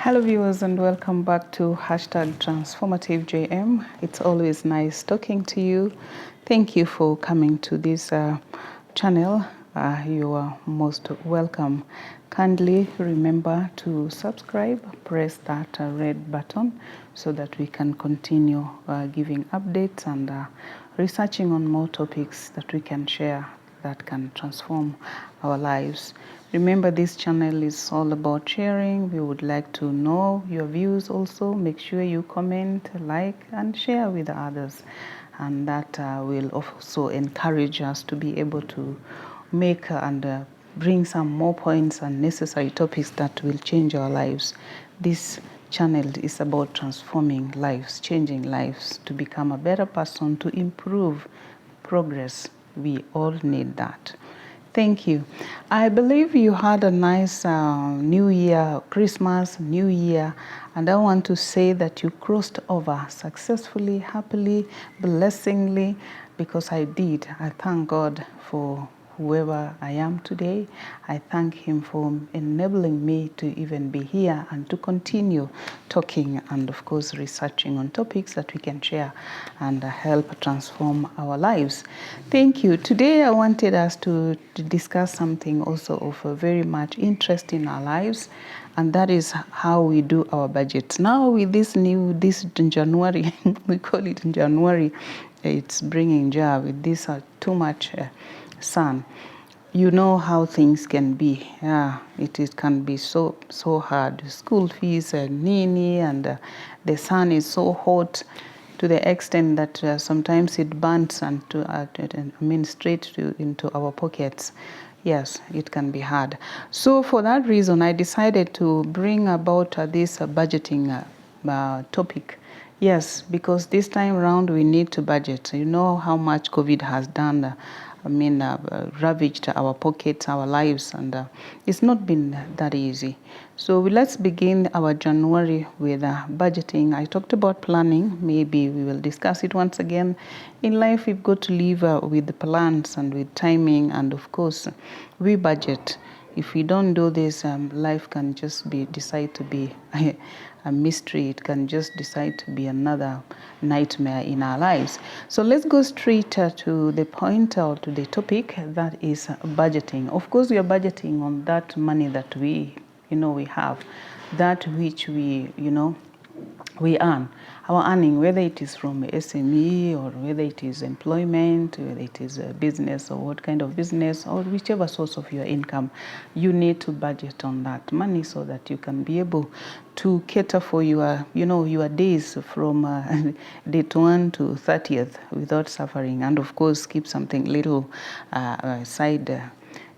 Hello viewers and welcome back to #Transformative-JM. It's always nice talking to you. Thank you for coming to this channel. You are most welcome. Kindly remember to subscribe, press that red button so that we can continue giving updates and researching on more topics that we can share that can transform our lives. Remember, this channel is all about sharing. We would like to know your views also. Make sure you comment, like, and share with others. And that will also encourage us to be able to make and bring some more points and necessary topics that will change our lives. This channel is about transforming lives, changing lives, to become a better person, to improve progress. We all need that. Thank you. I believe you had a nice New Year, Christmas, New Year, and I want to say that you crossed over successfully, happily, blessingly, because I did. I thank God for whoever I am today. I thank Him for enabling me to even be here and to continue talking and, of course, researching on topics that we can share and help transform our lives. Thank you. Today, I wanted us to discuss something also of very much interest in our lives, and that is how we do our budgets. Now, with this January, we call it January, it's bringing joy with this too much sun. You know how things can be. Yeah, it can be so hard. School fees are nini, and the sun is so hot to the extent that sometimes it burns and straight into our pockets. Yes, it can be hard. So for that reason, I decided to bring about this budgeting topic. Yes, because this time around we need to budget. You know how much COVID has done. Ravaged our pockets, our lives, and it's not been that easy. So let's begin our January with budgeting. I talked about planning. Maybe we will discuss it once again. In life, we've got to live with the plans and with timing, and of course, we budget. If we don't do this, life can just decide to be a mystery. It can just decide to be another nightmare in our lives. So let's go straight to the point or to the topic, that is budgeting. Of course, we are budgeting on that money that we have, that which we earn. Our earning, whether it is from SME or whether it is employment, whether it is a business or what kind of business or whichever source of your income, you need to budget on that money so that you can be able to cater for your days from date 1 to 30th without suffering, and of course keep something little aside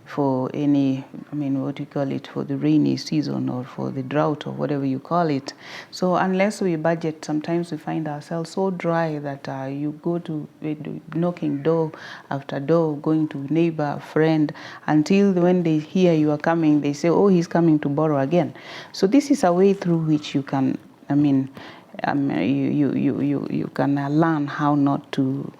for any, for the rainy season or for the drought or whatever you call it. So unless we budget, sometimes we find ourselves so dry that you go to knocking door after door, going to neighbor, friend, until when they hear you are coming, they say, oh, he's coming to borrow again. So this is a way through which you can, you can learn how not to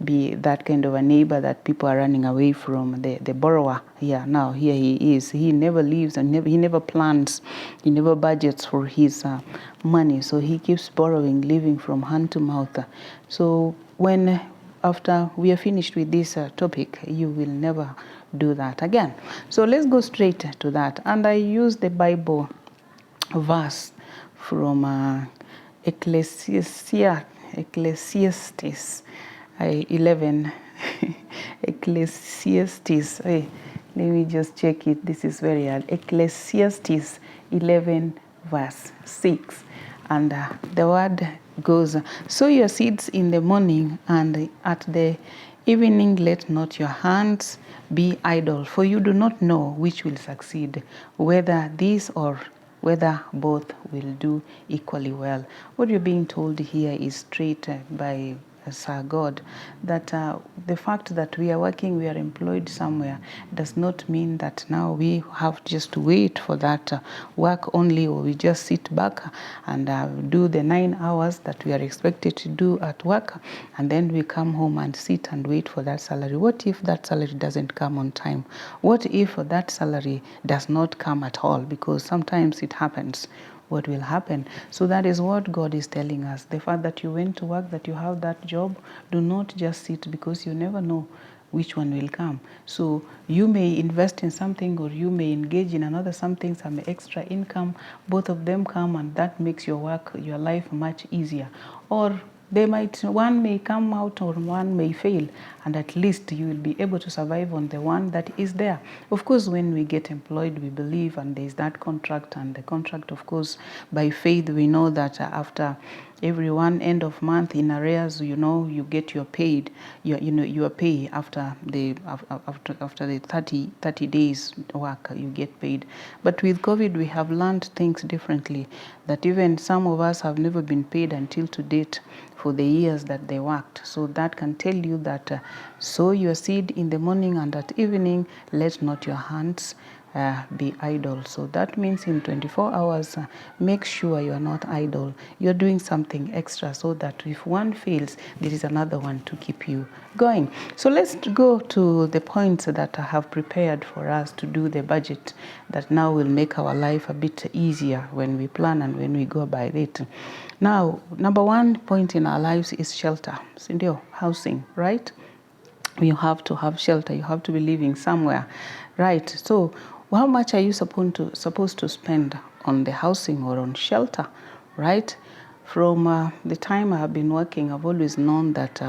be that kind of a neighbor that people are running away from, the borrower. Yeah, now here he is. He never leaves and he never plans. He never budgets for his money. So he keeps borrowing, living from hand to mouth. So after we are finished with this topic, you will never do that again. So let's go straight to that. And I use the Bible verse from Ecclesiastes 11. Ecclesiastes. Hey, let me just check it. This is very hard. Ecclesiastes 11 verse 6. And the word goes, sow your seeds in the morning, and at the evening let not your hands be idle, for you do not know which will succeed, whether this or whether both will do equally well. What you're being told here is straight by Sir God, that the fact that we are working, we are employed somewhere, does not mean that now we have just to wait for that work only, or we just sit back and do the 9 hours that we are expected to do at work, and then we come home and sit and wait for that salary. What if that salary doesn't come on time? What if that salary does not come at all? Because sometimes it happens. what will happen. So that is what God is telling us. The fact that you went to work, that you have that job, do not just sit, because you never know which one will come. So you may invest in something, or you may engage in another something, some extra income. Both of them come, and that makes your work, your life much easier. Or one may come out, or one may fail, and at least you will be able to survive on the one that is there. Of course, when we get employed, we believe, and there is that contract, and the contract, of course, by faith, we know that after every one end of month in arrears, you get your paid, your pay after the 30 days work, you get paid. But with COVID, we have learned things differently, that even some of us have never been paid until to date for the years that they worked. So that can tell you that sow your seed in the morning, and at evening let not your hands be idle. So that means in 24 hours, make sure you are not idle. You're doing something extra, so that if one fails, there is another one to keep you going. So let's go to the points that I have prepared for us to do the budget, that now will make our life a bit easier when we plan and when we go by it. Now, number one point in our lives is shelter. Sindio, housing, right? You have to have shelter. You have to be living somewhere, right? So how much are you supposed to spend on the housing or on shelter, right? From the time I have been working, I've always known that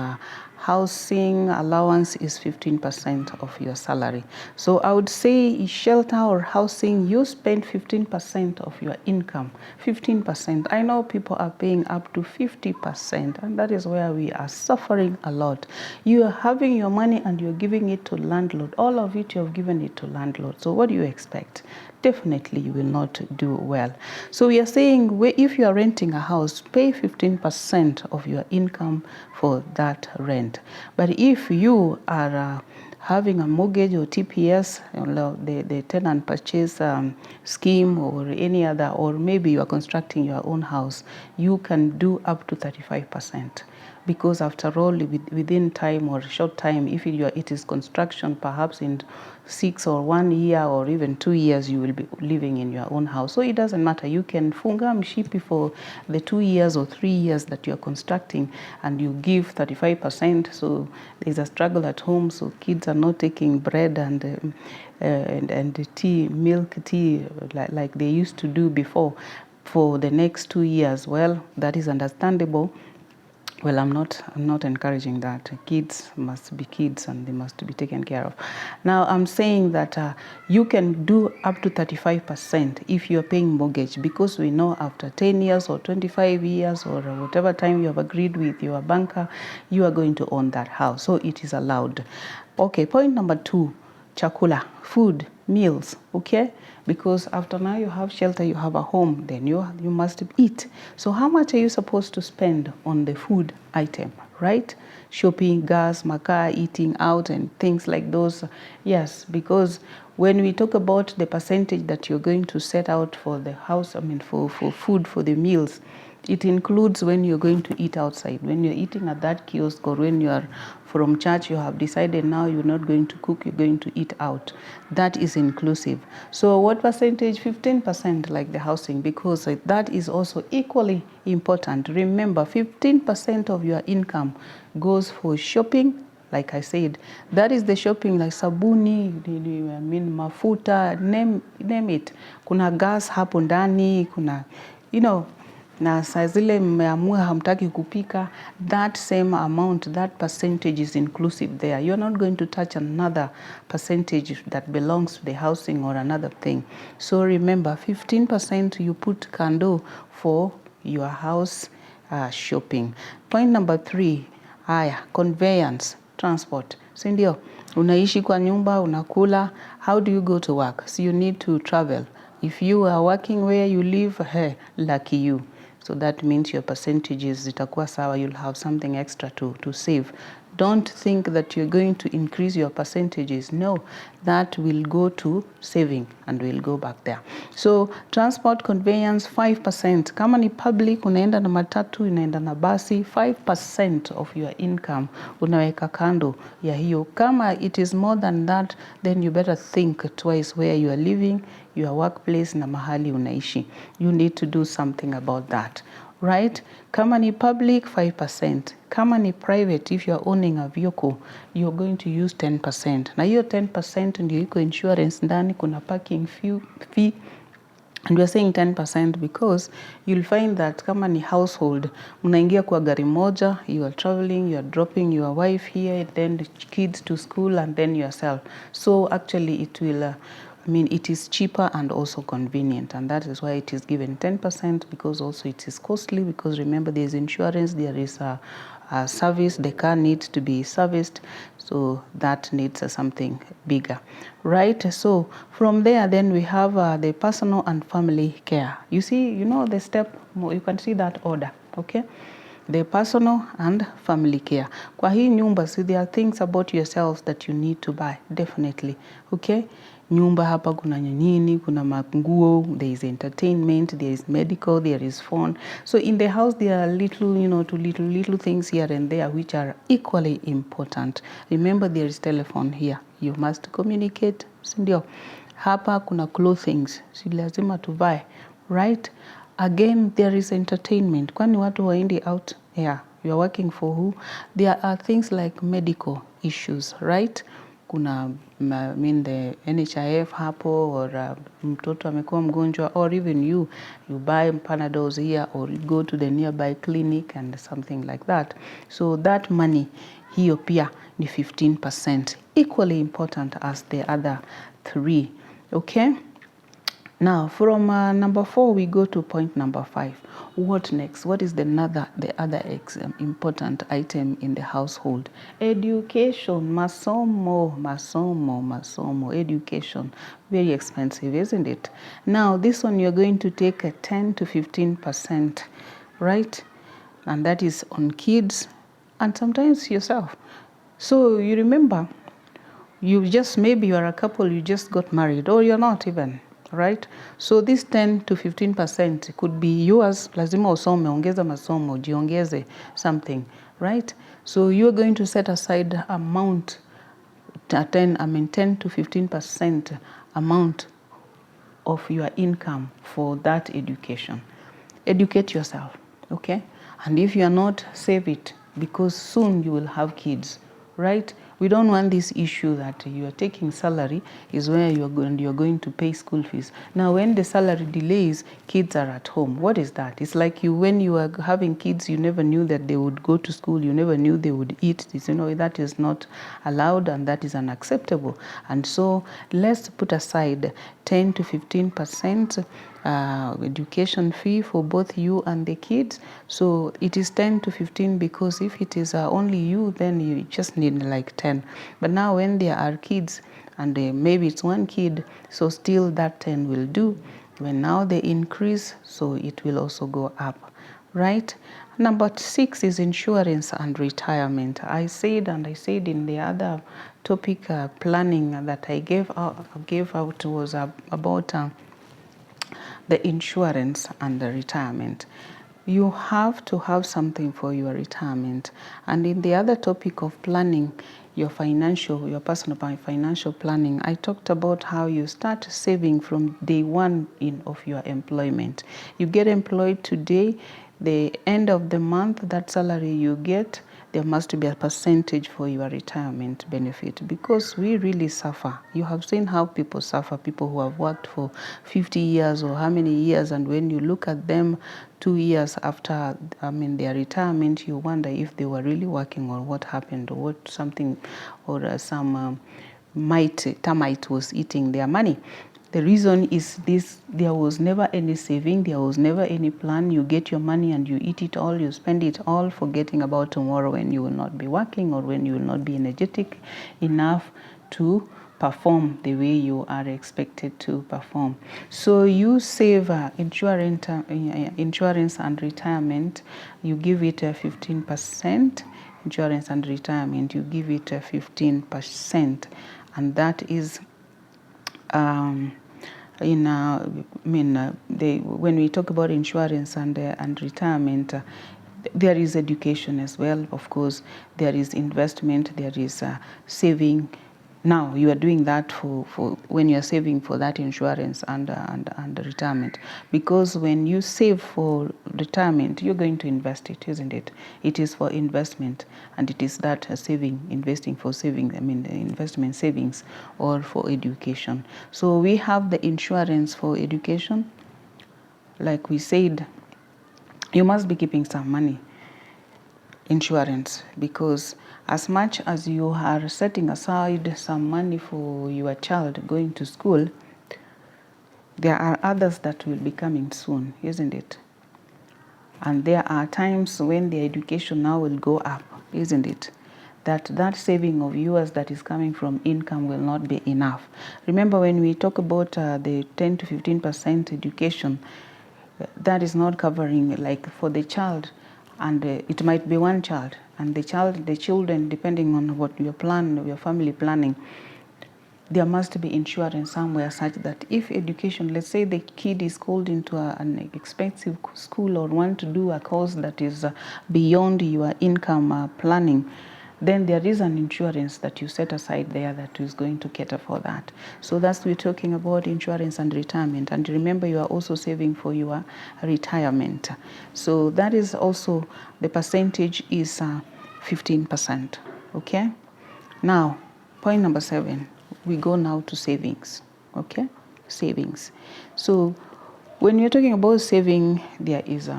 housing allowance is 15% of your salary. So I would say shelter or housing, you spend 15% of your income. 15%. I know people are paying up to 50%, and that is where we are suffering a lot. You are having your money and you're giving it to landlord. All of it, you have given it to landlord. So what do you expect? Definitely you will not do well. So we are saying, if you are renting a house, pay 15% of your income for that rent. But if you are having a mortgage or TPS, the tenant purchase scheme, or any other, or maybe you are constructing your own house, you can do up to 35%. Because after all, within time or short time, if it is construction, perhaps in 6 or 1 year or even 2 years, you will be living in your own house. So it doesn't matter. You can funga mshipi for the 2 years or 3 years that you're constructing, and you give 35%. So there's a struggle at home. So kids are not taking bread and tea, milk tea, like they used to do before, for the next 2 years. Well, that is understandable. Well, I'm not encouraging that. Kids must be kids, and they must be taken care of. Now, I'm saying that you can do up to 35% if you're paying mortgage, because we know after 10 years or 25 years or whatever time you have agreed with your banker, you are going to own that house. So it is allowed. Okay, point number 2, chakula, food, meals, okay? Because after now you have shelter, you have a home, then you must eat. So how much are you supposed to spend on the food item, right? Shopping, gas, makaa, eating out, and things like those. Yes, because when we talk about the percentage that you're going to set out for the house, for food, for the meals, it includes when you're going to eat outside. When you're eating at that kiosk, or when you are from church, you have decided now you're not going to cook, you're going to eat out. That is inclusive. So what percentage? 15%, like the housing, because that is also equally important. Remember, 15% of your income goes for shopping. Like I said, that is the shopping, like sabuni, mafuta, name it. Kuna gas hapo ndani, kuna, na saa zile mmeamua hamtaki kupika, that same amount, that percentage is inclusive there. You're not going to touch another percentage that belongs to the housing or another thing. So remember, 15% you put kando for your house shopping. Point number 3, conveyance, transport. Sindio, unaishi kwa nyumba, unakula, how do you go to work? So you need to travel. If you are working where you live, lucky you. So that means your percentages zitakuwa sawa, you'll have something extra to save. Don't think that you're going to increase your percentages. No, that will go to saving and will go back there. So transport, conveyance, 5%. Kama ni public, unaenda na matatu, unaenda na basi, 5% of your income unaweka kando ya hiyo. Kama it is more than that, then you better think twice where you are living. your workplace na mahali unaishi. You need to do something about that, right? Kama ni public, 5%. Kama ni private, if you're owning a vehicle, you're going to use 10%. Na hiyo 10% ndio iko insurance ndani, kuna parking fee. And we're saying 10% because you'll find that kama ni household, unaingia kwa gari moja, you are traveling, you are dropping your wife here, then the kids to school, and then yourself. So actually it will, it is cheaper and also convenient, and that is why it is given 10%, because also it is costly, because remember there is insurance, there is a service, the car needs to be serviced, so that needs something bigger, right? So from there then we have the personal and family care. You see, the step, you can see that order, okay? The personal and family care. Kwa hii nyumba, so there are things about yourselves that you need to buy, definitely, okay? Nyumba hapa kuna nini, kuna manguo, there is entertainment, there is medical, there is phone. So in the house there are little, little things here and there which are equally important. Remember there is telephone here. You must communicate, sindio? Hapa kuna clothings, si lazima to buy, right? Again, there is entertainment. Kwani watu waendi out? Yeah, you are working for who? There are things like medical issues, right? Kuna the NHIF hapo, or mtoto amekuwa mgonjwa, or even you buy Panadols here, or you go to the nearby clinic and something like that. So that money hiyo pia ni 15%, equally important as the other 3, okay? Now, from number 4, we go to point number 5. What next? What is the other important item in the household? Education, masomo, education. Very expensive, isn't it? Now, this one you're going to take a 10 to 15%, right? And that is on kids and sometimes yourself. So you remember, maybe you are a couple, you just got married, or you're not even. Right? So this 10 to 15% could be yours. Lazima usome, ongeza masomo, jiongeze something, right? So you're going to set aside amount, 10 to 15% amount of your income for that education. Educate yourself, okay? And if you are not, save it, because soon you will have kids, right? We don't want this issue that you are taking salary is where you're going to pay school fees. Now, when the salary delays, kids are at home. What is that? It's like when you are having kids, you never knew that they would go to school. You never knew they would eat. That is not allowed, and that is unacceptable. And so let's put aside 10 to 15% education fee for both you and the kids. So it is 10 to 15, because if it is only you, then you just need like 10. But now when there are kids, and maybe it's one kid, so still that 10 will do. When now they increase, so it will also go up, right? Number 6 is insurance and retirement. I said in the other topic, planning, that I gave out was about the insurance and the retirement. You have to have something for your retirement. And in the other topic of planning your personal financial planning, I talked about how you start saving from day one of your employment. You get employed today, the end of the month, that salary you get, there must be a percentage for your retirement benefit, because we really suffer. You have seen how people suffer, people who have worked for 50 years or how many years, and when you look at them 2 years after their retirement, you wonder if they were really working, or what happened, or some termite was eating their money. The reason is this: there was never any saving, there was never any plan. You get your money and you eat it all, you spend it all, forgetting about tomorrow when you will not be working, or when you will not be energetic enough to perform the way you are expected to perform. So you save insurance and retirement, you give it 15%. Insurance and retirement, you give it 15%, and that is when we talk about insurance and retirement, there is education as well. Of course, there is investment, there is saving, Now you are doing that for when you are saving for that insurance and retirement, because when you save for retirement, you're going to invest it, isn't it? It is for investment, and it is that investing for saving. I mean, investment savings or for education. So we have the insurance for education. Like we said, you must be keeping some money insurance, because as much as you are setting aside some money for your child going to school, there are others that will be coming soon, isn't it? And there are times when the education now will go up, isn't it? That saving of yours that is coming from income will not be enough. Remember, when we talk about the 10 to 15% education, that is not covering, like, for the child, and it might be one child, and the children, depending on what your family planning, there must be insurance somewhere such that if education, let's say the kid is called into an expensive school or want to do a course that is beyond your income planning, then there is an insurance that you set aside there that is going to cater for that. So that's, we're talking about insurance and retirement. And remember, you are also saving for your retirement. So that is also, the percentage is 15%. Okay? Now, point number 7, we go now to savings. Okay? Savings. So when you're talking about saving, there is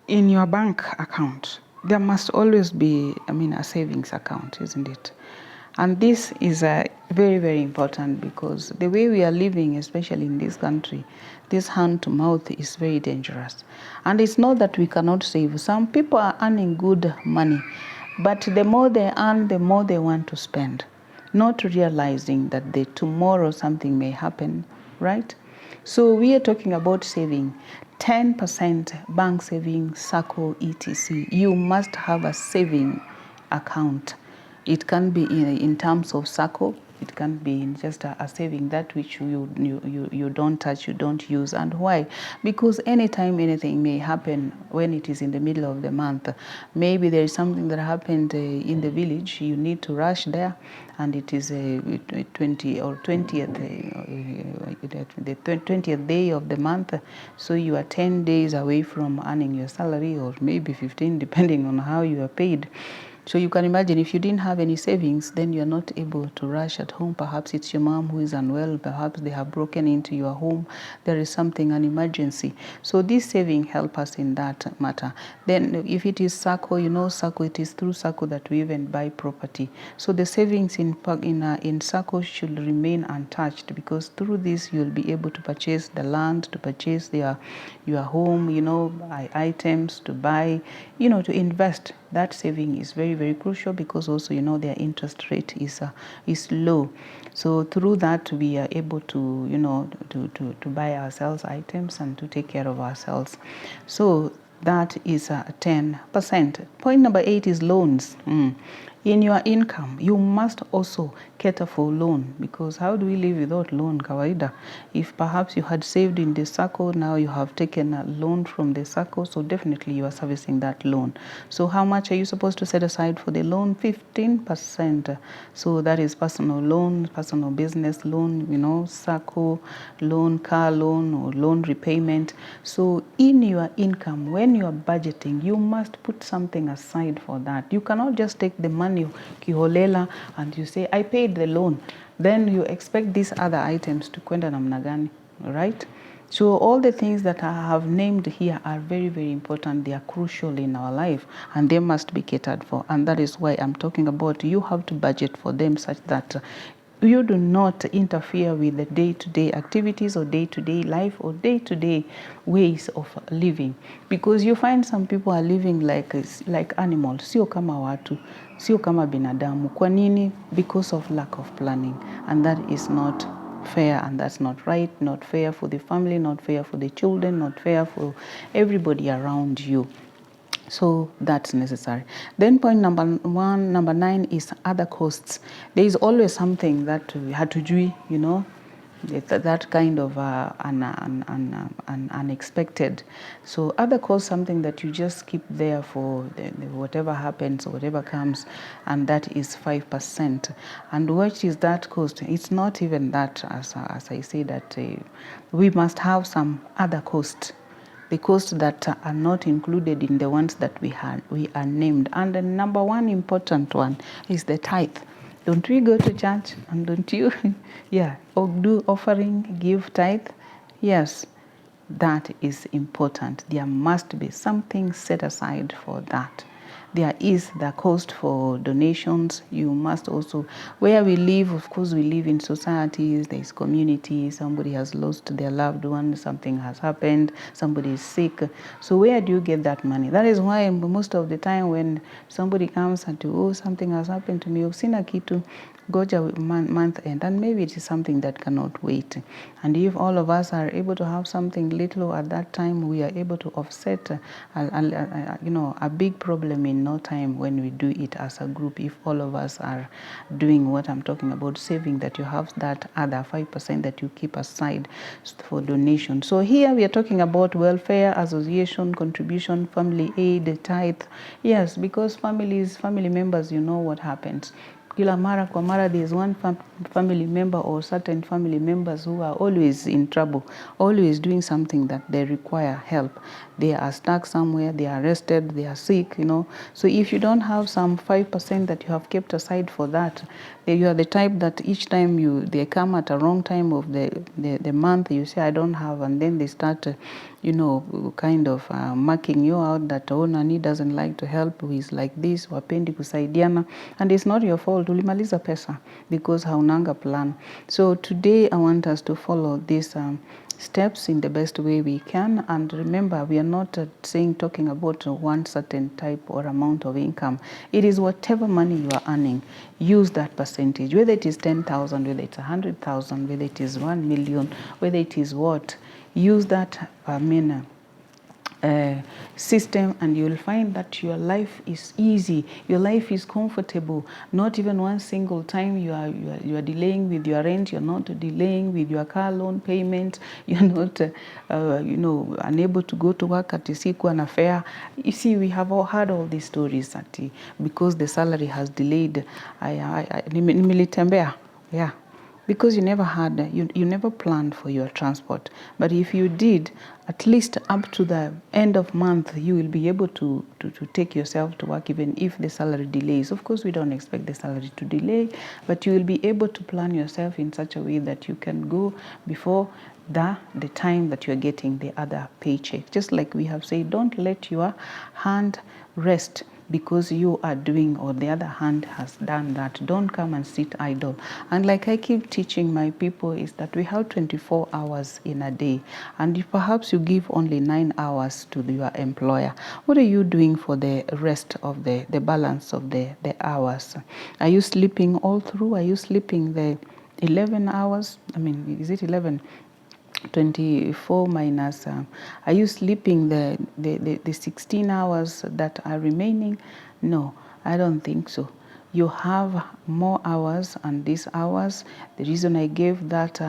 in your bank account, there must always be, a savings account, isn't it? And this is very, very important, because the way we are living, especially in this country, this hand to mouth is very dangerous. And it's not that we cannot save. Some people are earning good money, but the more they earn, the more they want to spend, not realizing that tomorrow something may happen, right? So we are talking about saving 10% bank saving, SACCO, etc. You must have a saving account. It can be in terms of SACCO. It can be in just a saving, that which you don't touch, you don't use. And why? Because anytime anything may happen when it is in the middle of the month. Maybe there is something that happened in the village, you need to rush there, and it is 20th day of the month, so you are 10 days away from earning your salary, or maybe 15, depending on how you are paid. So you can imagine, if you didn't have any savings, then you're not able to rush at home. Perhaps it's your mom who is unwell. Perhaps they have broken into your home. There is something, an emergency. So this saving help us in that matter. Then if it is SACCO, SACCO, it is through SACCO that we even buy property. So the savings in SACCO should remain untouched, because through this you'll be able to purchase the land, to purchase your home, items, to buy, to invest. That saving is very, very crucial, because also, their interest rate is low. So through that, we are able to, to buy ourselves items and to take care of ourselves. So that is 10%. Point number 8 is loans. In your income, you must also cater for loan, because how do we live without loan, kawaida? If perhaps you had saved in the SACCO, now you have taken a loan from the SACCO, so definitely you are servicing that loan. So how much are you supposed to set aside for the loan? 15%. So that is personal loan, personal business loan, SACCO loan, car loan, or loan repayment. So in your income, when you are budgeting, you must put something aside for that. You cannot just take the money kiholela and you say, I paid the loan. Then you expect these other items to kwenda namna gani, right? So all the things that I have named here are very, very important. They are crucial in our life, and they must be catered for. And that is why I'm talking about, you have to budget for them such that you do not interfere with the day-to-day activities or day-to-day life or day-to-day ways of living. Because you find some people are living like animals, sio kama watu, sio kama binadamu. Kwa nini? Because of lack of planning. And that is not fair, and that's not right, not fair for the family, not fair for the children, not fair for everybody around you. So that's necessary. Then point number 9 is other costs. There is always something that we had to do, that kind of an unexpected. So other cost, something that you just keep there for whatever happens or whatever comes, and that is 5%. And what is that cost? It's not even that, as I say, that we must have some other cost. The costs that are not included in the ones that we are named. And the number one important one is the tithe. Don't we go to church and don't you, yeah, or do offering, give tithe? Yes, that is important. There must be something set aside for that. There is the cost for donations. You must also, where we live, of course, we live in societies, there is community, somebody has lost their loved one, something has happened, somebody is sick. So where do you get that money? That is why most of the time when somebody comes and oh, something has happened to me, I've seen a kitu, goja month end, and maybe it is something that cannot wait. And if all of us are able to have something little at that time, we are able to offset a big problem in no time when we do it as a group. If all of us are doing what I'm talking about, saving, that you have that other 5% that you keep aside for donation. So here we are talking about welfare, association, contribution, family aid, tithe. Yes, because family members, you know what happens. Kila mara kwa mara, there is one family member or certain family members who are always in trouble, always doing something that they require help. They are stuck somewhere, they are arrested, they are sick, you know. So if you don't have some 5% that you have kept aside for that, you are the type that each time they come at a wrong time of the month, you say, I don't have, and then they start kind of marking you out that, oh, Nani doesn't like to help, who is like this, wapendi kusaidiana, and it's not your fault, ulimaliza pesa, because haunanga plan. So today I want us to follow these steps in the best way we can, and remember, we are not talking about one certain type or amount of income. It is whatever money you are earning, use that percentage, whether it is 10,000, whether it's 100,000, whether it is 1 million, whether it is what, use that system, and you will find that your life is easy, your life is comfortable. Not even one single time you are delaying with your rent, you're not delaying with your car loan payment, you're not unable to go to work at siku and fare. You see, we have all heard all these stories that because the salary has delayed, nimelitembea, yeah, because you never had, you never planned for your transport. But if you did, at least up to the end of month, you will be able to take yourself to work, even if the salary delays. Of course, we don't expect the salary to delay, but you will be able to plan yourself in such a way that you can go before the time that you're getting the other paycheck. Just like we have said, don't let your hand rest because you are doing, or the other hand has done that. Don't come and sit idle. And like I keep teaching my people is that we have 24 hours in a day, and if perhaps you give only 9 hours to your employer, what are you doing for the rest of the balance of the hours? Are you sleeping all through? Are you sleeping the 11 hours? I mean, is it 11? 24 minus, are you sleeping the 16 hours that are remaining? No, I don't think so. You have more hours, and these hours, the reason I gave that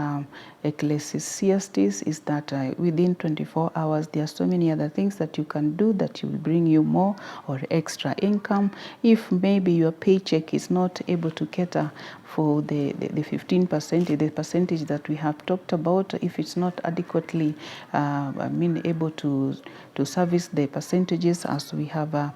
Ecclesiastes is that within 24 hours, there are so many other things that you can do that will bring you more or extra income. If maybe your paycheck is not able to cater for the 15%, the percentage that we have talked about, if it's not adequately able to service the percentages as we have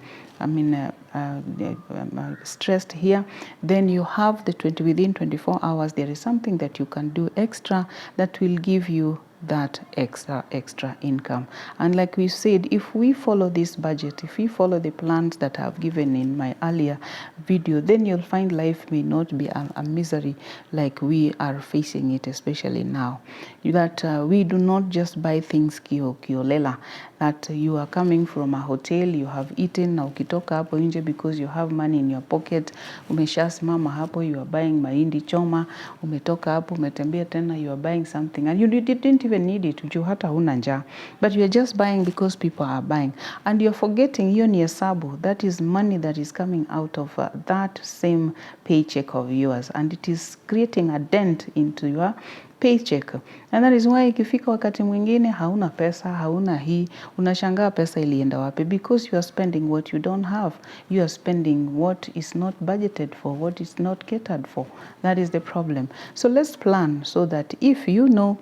stressed here, then you have within 24 hours, there is something that you can do extra that will give you that extra income. And like we said, if we follow this budget, if we follow the plans that I've given in my earlier video, then you'll find life may not be a misery like we are facing it, especially now. That we do not just buy things kiolela, that you are coming from a hotel, you have eaten, na ukitoka hapo nje because you have money in your pocket, umeshasimama hapo, you are buying mahindi choma, umetoka hapo, umetembea tena, you are buying something, and you didn't even need it, juu hata huna njaa, but you are just buying because people are buying, and you're forgetting hiyo ni hesabu. That is money that is coming out of that same paycheck of yours, and it is creating a dent into your paycheck. And that is why ikifika wakati mwingine hauna pesa, hauna hii, unashangaa pesa ilienda wapi, because you are spending what you don't have. You are spending what is not budgeted for, what is not catered for. That is the problem. So let's plan so that if you know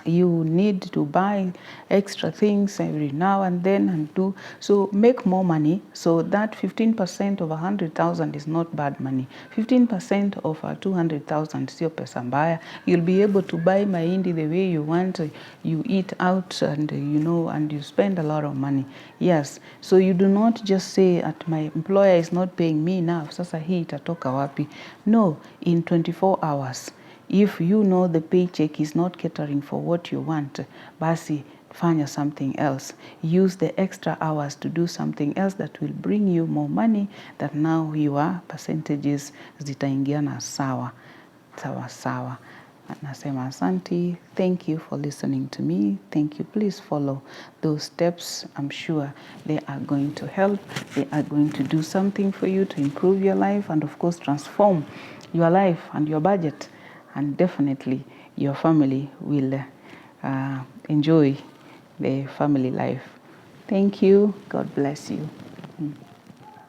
you need to buy extra things every now and then and do so, make more money, so that 15% of 100,000 is not bad money. 15% of 200,000 sio pesa mbaya. You'll be able to buy mahindi the way you want. You eat out and and you spend a lot of money. Yes, so you do not just say at my employer is not paying me enough, sasa hii itatoka wapi? No, in 24 hours, if you know the paycheck is not catering for what you want, basi fanya something else. Use the extra hours to do something else that will bring you more money, that now your percentages zitaingiana sawa sawa. Nasema asanti. Thank you for listening to me. Thank you. Please follow those steps. I'm sure they are going to help. They are going to do something for you to improve your life and of course transform your life and your budget. And definitely your family will enjoy the family life. Thank you. God bless you.